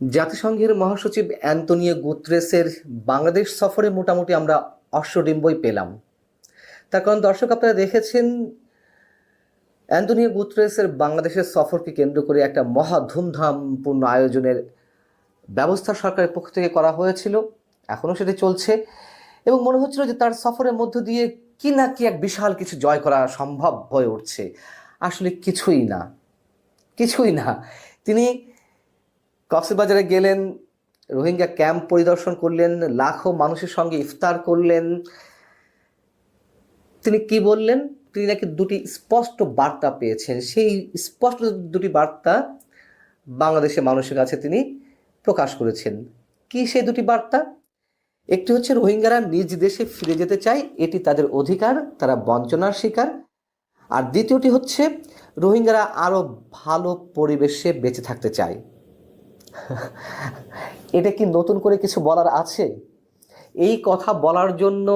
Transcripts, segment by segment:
জাতিসংঘের মহাসচিব অ্যান্তোনিও গুতেরেসের বাংলাদেশ সফরে মোটামুটি আমরা অশ্বডিম্বই পেলাম। তার কারণ দর্শক আপনারা দেখেছেন, অ্যান্তোনিও গুতেরেসের বাংলাদেশের সফরকে কেন্দ্র করে একটা মহা ধুমধামপূর্ণ আয়োজনের ব্যবস্থা সরকারের পক্ষ থেকে করা হয়েছিল, এখনও সেটি চলছে এবং মনে হচ্ছিল যে তার সফরের মধ্য দিয়ে কি না কি এক বিশাল কিছু জয় করা সম্ভব হয়ে উঠছে। আসলে কিছুই না, কিছুই না। তিনি কক্সবাজারে গেলেন, রোহিঙ্গা ক্যাম্প পরিদর্শন করলেন, লাখো মানুষের সঙ্গে ইফতার করলেন। তিনি কি বললেন? তিনি নাকি দুটি স্পষ্ট বার্তা পেয়েছেন। সেই স্পষ্ট দুটি বার্তা বাংলাদেশের মানুষের কাছে তিনি প্রকাশ করেছেন। কি সেই দুটি বার্তা? একটি হচ্ছে রোহিঙ্গারা নিজ দেশে ফিরে যেতে চায়, এটি তাদের অধিকার, তারা বঞ্চনার শিকার। আর দ্বিতীয়টি হচ্ছে রোহিঙ্গারা আরও ভালো পরিবেশে বেঁচে থাকতে চায়। এটা কি নতুন করে কিছু বলার আছে? এই কথা বলার জন্য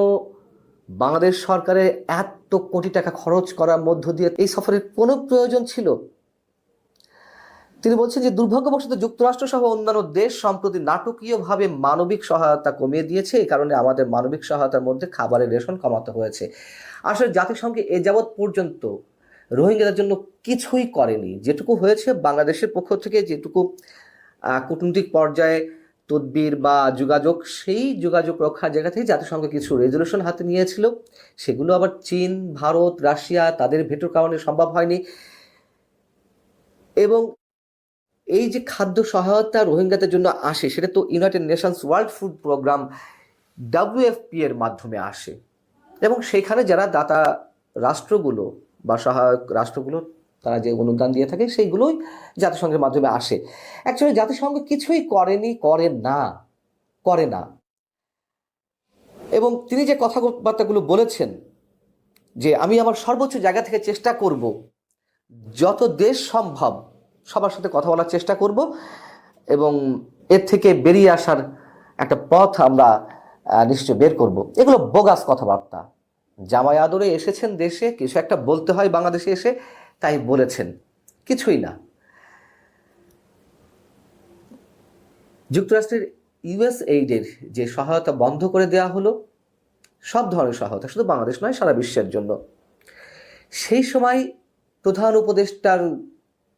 বাংলাদেশ সরকারের এত কোটি টাকা খরচ করার মধ্য দিয়ে এই সফরের কোনো প্রয়োজন ছিল? তিনি বলছেন যে দুর্ভাগ্যবশত যুক্তরাষ্ট্র সহ অন্যান্য দেশ সম্প্রতি নাটকীয়ভাবে মানবিক সহায়তা কমিয়ে দিয়েছে। এই কারণে আমাদের মানবিক সহায়তার মধ্যে খাবারের রেশন কমাতে হয়েছে। আসলে জাতিসংঘে এ যাবৎ পর্যন্ত রোহিঙ্গাদের জন্য কিছুই করেনি। যেটুকু হয়েছে বাংলাদেশের পক্ষ থেকে, যেটুকু কূটনৈতিক পর্যায়ে তদবির বা যোগাযোগ, সেই যোগাযোগ রক্ষার জায়গা থেকে জাতিসংঘ কিছু রেজলিউশন হাতে নিয়েছিল। সেগুলো আবার চীন, ভারত, রাশিয়া তাদের ভেটোর কারণে সম্ভব হয়নি। এবং এই যে খাদ্য সহায়তা রোহিঙ্গাদের জন্য আসে, সেটা তো United Nations World Food Programme WFP এর মাধ্যমে আসে এবং সেখানে যারা দাতা রাষ্ট্রগুলো বা সহায়ক রাষ্ট্রগুলো তারা যে অনুদান দিয়ে থাকে সেইগুলোই জাতিসংঘের মাধ্যমে আসে। অ্যাকচুয়ালি জাতিসংঘ কিছুই করেনি, করে না। এবং তিনি যে কথাবার্তাগুলো বলেছেন যে আমি আমার সর্বোচ্চ জায়গা থেকে চেষ্টা করব, যত দেশ সম্ভব সবার সাথে কথা বলার চেষ্টা করব এবং এর থেকে বেরিয়ে আসার একটা পথ আমরা নিশ্চয় বের করব। এগুলো বোগাস কথাবার্তা। জামাই আদরে এসেছেন দেশে, কিছু একটা বলতে হয় বাংলাদেশে এসে, তাই বলেছেন, কিছুই না। যুক্তরাষ্ট্রের USAID-এর যে সহায়তা বন্ধ করে দেওয়া হলো, সব ধরনের সহায়তা, শুধু বাংলাদেশ নয় সারা বিশ্বের জন্য, সেই সময় প্রধান উপদেষ্টার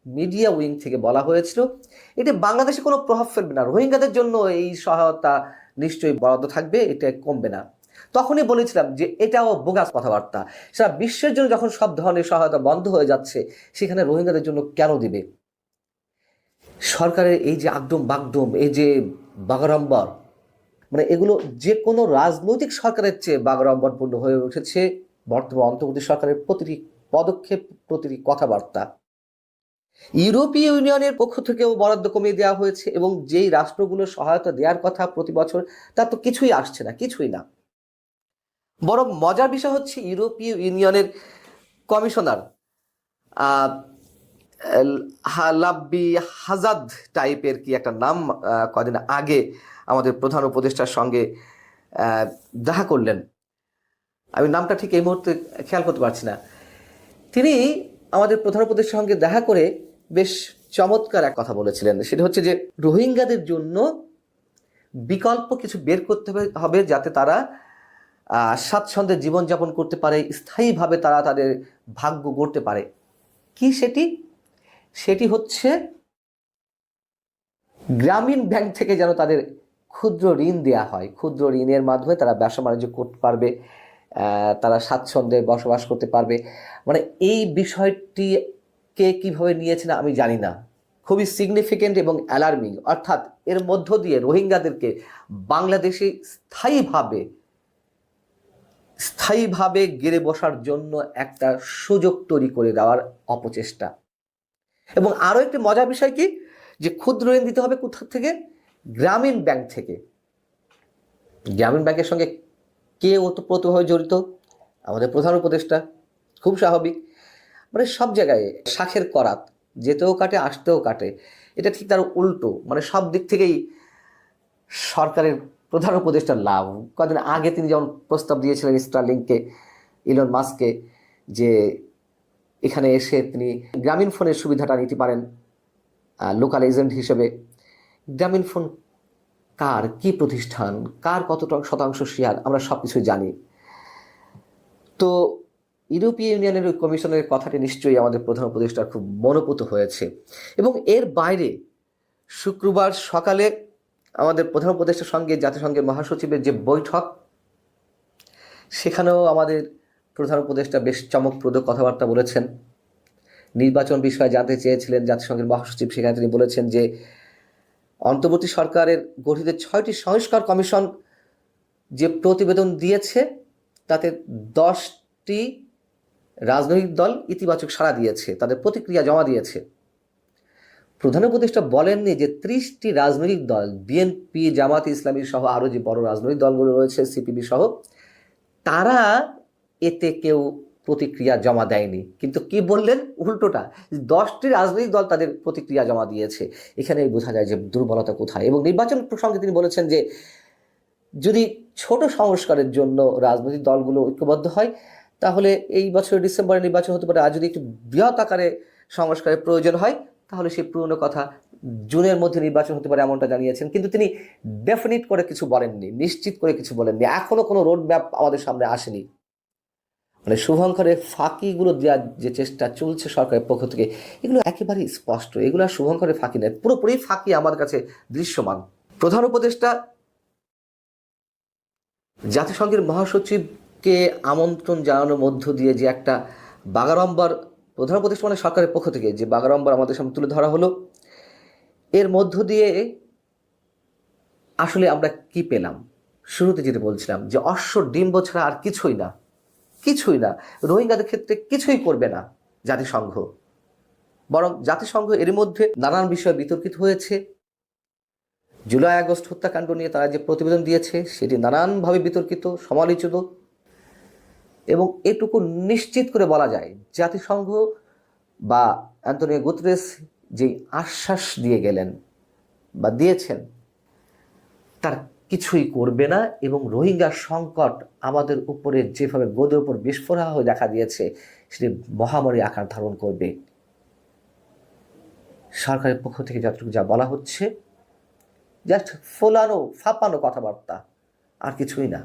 মিডিয়া উইং থেকে বলা হয়েছিল এটা বাংলাদেশে কোনো প্রভাব ফেলবে না, রোহিঙ্গাদের জন্য এই সহায়তা নিশ্চয়ই বরাদ্দ থাকবে, এটা কমবে না। তখনই বলেছিলাম যে এটাও বোগাস কথাবার্তা। সারা বিশ্বের জন্য যখন সব ধরনের সহায়তা বন্ধ হয়ে যাচ্ছে, সেখানে রোহিঙ্গাদের জন্য কেন দিবে? সরকারের এই যে আগডুম বাগডুম, এই যে বাগাড়ম্বর, মানে এগুলো যে কোনো রাজনৈতিক সরকারের চেয়ে বাগাড়ম্বরপূর্ণ হয়ে উঠেছে বর্তমান অন্তর্বর্তী সরকারের প্রতিটি পদক্ষেপ, প্রতিটি কথাবার্তা। ইউরোপীয় ইউনিয়নের পক্ষ থেকেও বরাদ্দ কমিয়ে দেওয়া হয়েছে এবং যেই রাষ্ট্রগুলোর সহায়তা দেওয়ার কথা প্রতি বছর, তার তো কিছুই আসছে না, কিছুই না। বরং মজার বিষয় হচ্ছে ইউরোপীয় ইউনিয়নের কমিশনার লাব্বি হাজাদ টাইপের কি একটা নাম, কদিন আগে আমাদের প্রধান উপদেষ্টার সঙ্গে দেখা করলেন। আমি নামটা ঠিক এই মুহূর্তে খেয়াল করতে পারছি না। তিনি আমাদের প্রধান উপদেষ্টার সঙ্গে দেখা করে বেশ চমৎকার এক কথা বলেছিলেন। সেটা হচ্ছে যে রোহিঙ্গাদের জন্য বিকল্প কিছু বের করতে হবে যাতে তারা স্বাচ্ছন্দ্যে জীবনযাপন করতে পারে, স্থায়ীভাবে তারা তাদের ভাগ্য গড়তে পারে। কি সেটি? সেটি হচ্ছে গ্রামীণ ব্যাংক থেকে যেন তাদের ক্ষুদ্র ঋণ দেওয়া হয়, ক্ষুদ্র ঋণের মাধ্যমে তারা ব্যবসা বাণিজ্য করতে পারবে, তারা স্বাচ্ছন্দ্যে বসবাস করতে পারবে। মানে এই বিষয়টিকে কিভাবে নিয়েছেন আমি জানি না, খুবই সিগনিফিকেন্ট এবং অ্যালার্মিং। অর্থাৎ এর মধ্য দিয়ে রোহিঙ্গাদেরকে বাংলাদেশে স্থায়ীভাবে গেড়ে বসার জন্য একটা সুযোগ তৈরি করে দেওয়ার অপচেষ্টা। এবং আরও একটি মজার বিষয় কি, যে ক্ষুদ্র ঋণ দিতে হবে কোথা থেকে? গ্রামীণ ব্যাংক থেকে। গ্রামীণ ব্যাংকের সঙ্গে কে ওতপ্রোতভাবে জড়িত? আমাদের প্রধান উপদেষ্টা। খুব স্বাভাবিক, মানে সব জায়গায় শাখের করাত, যেতেও কাটে আসতেও কাটে। এটা ঠিক তার উল্টো, মানে সব দিক থেকেই সরকারের প্রধান উপদেষ্টার লাভ। কদিন আগে তিনি যেমন প্রস্তাব দিয়েছিলেন স্টারলিংকে, ইলন মাস্ককে, যে এখানে এসে তিনি গ্রামীণ ফোনের সুবিধাটা নিতে পারেন লোকাল এজেন্ট হিসেবে, গ্রামীণফোন কার, কি প্রতিষ্ঠান, কার কত শতাংশ শেয়ার, আমরা সব কিছুই জানি। তো ইউরোপীয় ইউনিয়নের ওই কমিশনের কথাটি নিশ্চয়ই আমাদের প্রধান উপদেষ্টার খুব মনোপুত হয়েছে। এবং এর বাইরে শুক্রবার সকালে আমাদের প্রধান উপদেষ্টার সঙ্গে জাতিসংঘের মহাসচিবের যে বৈঠক, সেখানেও আমাদের প্রধান উপদেষ্টা বেশ চমকপ্রদ কথাবার্তা বলেছেন। নির্বাচন বিষয়ে জানতে চেয়েছিলেন জাতিসংঘের মহাসচিব, সেখানে তিনি বলেছেন যে অন্তর্বর্তী সরকারের গঠিত 6টি সংস্কার কমিশন যে প্রতিবেদন দিয়েছে তাতে 10টি রাজনৈতিক দল ইতিবাচক সাড়া দিয়েছে, তাদের প্রতিক্রিয়া জমা দিয়েছে। প্রধান উপদেষ্টা বলেননি যে 30টি রাজনৈতিক দল, বিএনপি, জামাতে ইসলামী সহ আরও যে বড় রাজনৈতিক দলগুলো রয়েছে, সিপিবি সহ, তারা এতে কেউ প্রতিক্রিয়া জমা দেয়নি। কিন্তু কি বললেন? উল্টোটা, 10টি রাজনৈতিক দল তাদের প্রতিক্রিয়া জমা দিয়েছে। এখানেই বোঝা যায় যে দুর্বলতা কোথায়। এবং নির্বাচন প্রসঙ্গে তিনি বলেছেন যে যদি ছোট সংস্কারের জন্য রাজনৈতিক দলগুলো ঐক্যবদ্ধ হয় তাহলে এই বছরের ডিসেম্বরে নির্বাচন হতে পারে। আর যদি একটু বৃহৎ আকারে সংস্কারের প্রয়োজন হয় তাহলে সেই পুরনো কথা, জুনের মধ্যে নির্বাচন হতে পারে, এমনটা জানিয়েছেন। কিন্তু তিনি ডেফিনিট করে কিছু বলেননি, নিশ্চিত করে কিছু বলেননি। এখনো কোনো রোড ম্যাপ আমাদের সামনে আসেনি। মানে শুভঙ্করের ফাঁকিগুলো দেওয়ার যে চেষ্টা চলছে সরকারের পক্ষ থেকে, এগুলো একেবারেই স্পষ্ট। এগুলো আর শুভঙ্করের ফাঁকি নয়, পুরোপুরি ফাঁকি আমার কাছে দৃশ্যমান। প্রধান উপদেষ্টা জাতিসংঘের মহাসচিবকে আমন্ত্রণ জানানোর মধ্য দিয়ে যে একটা বাগাড়ম্বর, প্রধান উপদেষ্টা মানে সরকারের পক্ষ থেকে যে বাগাড়ম্বর আমাদের সামনে তুলে ধরা হলো, এর মধ্য দিয়ে আসলে আমরা কি পেলাম? শুরুতে যেটা বলছিলাম যে অশ্ব ডিম্ব ছাড়া আর কিছুই না, কিছুই না। রোহিঙ্গাদের ক্ষেত্রে কিছুই করবে না জাতিসংঘ, বরং জাতিসংঘ এর মধ্যে নানান বিষয়ে বিতর্কিত হয়েছে। জুলাই আগস্ট হত্যাকাণ্ড নিয়ে তারা যে প্রতিবেদন দিয়েছে সেটি নানানভাবে বিতর্কিত, সমালোচিত। এবং এটুকু নিশ্চিত করে বলা যায় জাতিসংঘ বা অ্যান্টোনিও গুতেরেস যে আশ্বাস দিয়ে গেলেন বা দিয়েছেন তার কিছুই করবে না। এবং রোহিঙ্গা সংকট আমাদের উপরে যেভাবে গদের উপর বিস্ফোরণ হয়ে দেখা দিয়েছে সেটি মহামারী আকার ধারণ করবে। সরকারের পক্ষ থেকে যতটুকু যা বলা হচ্ছে জাস্ট ফোলানো ফাঁপানো কথাবার্তা, আর কিছুই না।